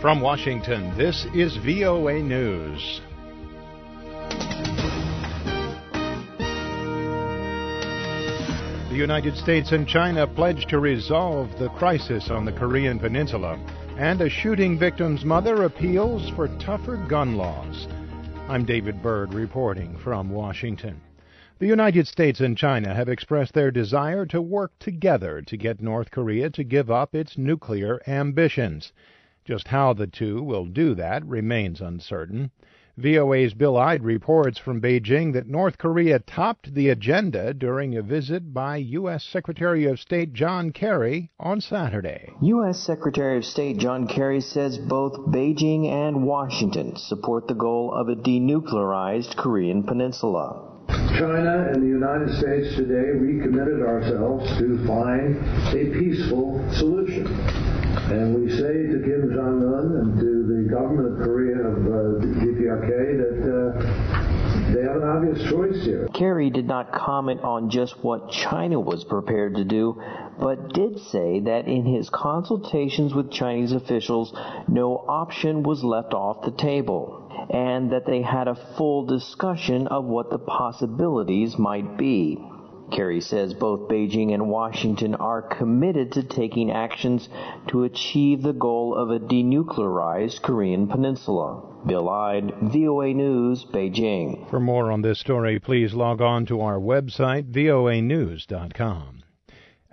From Washington, this is VOA News. The United States and China pledged to resolve the crisis on the Korean Peninsula, and a shooting victim's mother appeals for tougher gun laws. I'm David Byrd reporting from Washington. The United States and China have expressed their desire to work together to get North Korea to give up its nuclear ambitions. Just how the two will do that remains uncertain. VOA's Bill Ide reports from Beijing that North Korea topped the agenda during a visit by U.S. Secretary of State John Kerry on Saturday. U.S. Secretary of State John Kerry says both Beijing and Washington support the goal of a denuclearized Korean Peninsula. China and the United States today recommitted ourselves to find a peaceful solution. And we say to Kim Jung Un and to the government of Korea, of DPRK, that they have an obvious choice here. Kerry did not comment on just what China was prepared to do, but did say that in his consultations with Chinese officials, no option was left off the table, and that they had a full discussion of what the possibilities might be. Kerry says both Beijing and Washington are committed to taking actions to achieve the goal of a denuclearized Korean Peninsula. Bill Ide, VOA News, Beijing. For more on this story, please log on to our website, voanews.com.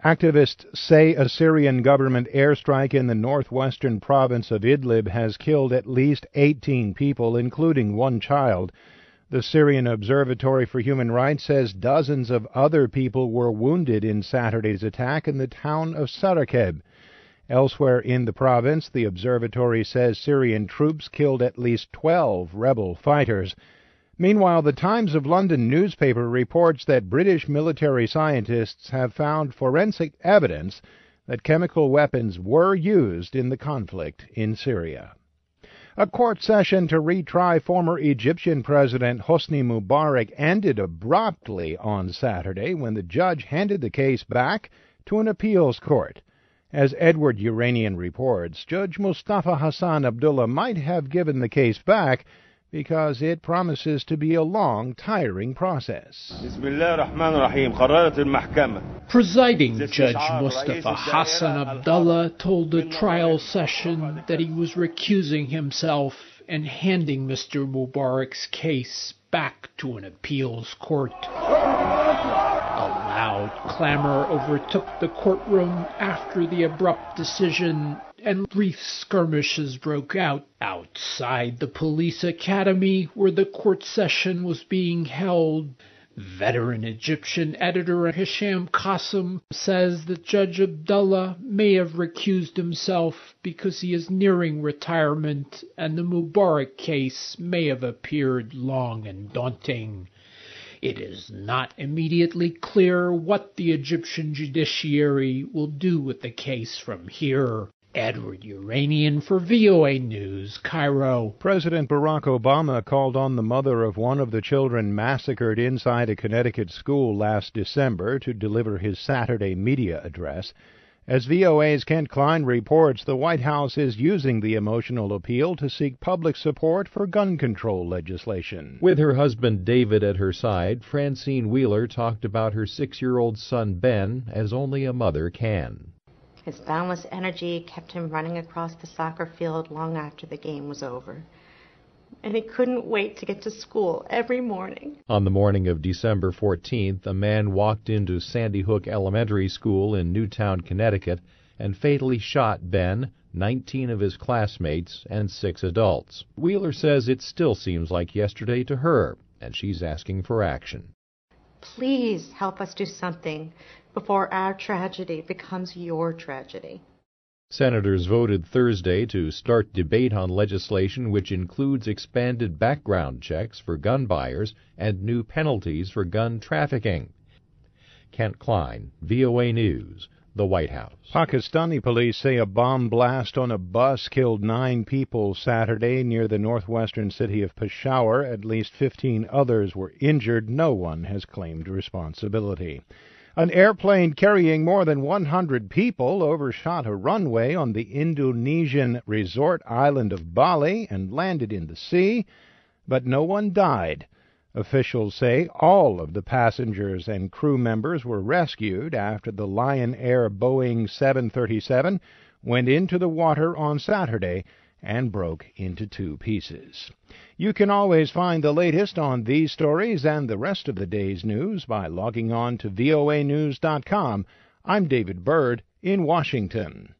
Activists say a Syrian government airstrike in the northwestern province of Idlib has killed at least 18 people, including one child. The Syrian Observatory for Human Rights says dozens of other people were wounded in Saturday's attack in the town of Sarakeb. Elsewhere in the province, the observatory says Syrian troops killed at least 12 rebel fighters. Meanwhile, the Times of London newspaper reports that British military scientists have found forensic evidence that chemical weapons were used in the conflict in Syria. A court session to retry former Egyptian President Hosni Mubarak ended abruptly on Saturday when the judge handed the case back to an appeals court. As Edward Uranian reports, Judge Mustafa Hassan Abdullah might have given the case back because it promises to be a long, tiring process. Presiding Judge Mustafa Hassan Abdullah told the trial session that he was recusing himself and handing Mr. Mubarak's case back to an appeals court. A loud clamor overtook the courtroom after the abrupt decision, and brief skirmishes broke out outside the police academy where the court session was being held. Veteran Egyptian editor Hisham Qasim says that Judge Abdullah may have recused himself because he is nearing retirement and the Mubarak case may have appeared long and daunting. It is not immediately clear what the Egyptian judiciary will do with the case from here. Edward Uranian for VOA News, Cairo. President Barack Obama called on the mother of one of the children massacred inside a Connecticut school last December to deliver his Saturday media address. As VOA's Kent Klein reports, the White House is using the emotional appeal to seek public support for gun control legislation. With her husband David at her side, Francine Wheeler talked about her 6-year-old son Ben as only a mother can. His boundless energy kept him running across the soccer field long after the game was over. And he couldn't wait to get to school every morning. On the morning of December 14th, a man walked into Sandy Hook Elementary School in Newtown, Connecticut, and fatally shot Ben, 19 of his classmates, and 6 adults. Wheeler says it still seems like yesterday to her, and she's asking for action. Please help us do something before our tragedy becomes your tragedy. Senators voted Thursday to start debate on legislation which includes expanded background checks for gun buyers and new penalties for gun trafficking. Kent Klein, VOA News, the White House. Pakistani police say a bomb blast on a bus killed 9 people Saturday near the northwestern city of Peshawar. At least 15 others were injured. No one has claimed responsibility. An airplane carrying more than 100 people overshot a runway on the Indonesian resort island of Bali and landed in the sea, but no one died. Officials say all of the passengers and crew members were rescued after the Lion Air Boeing 737 went into the water on Saturday and broke into two pieces. You can always find the latest on these stories and the rest of the day's news by logging on to voanews.com. I'm David Byrd in Washington.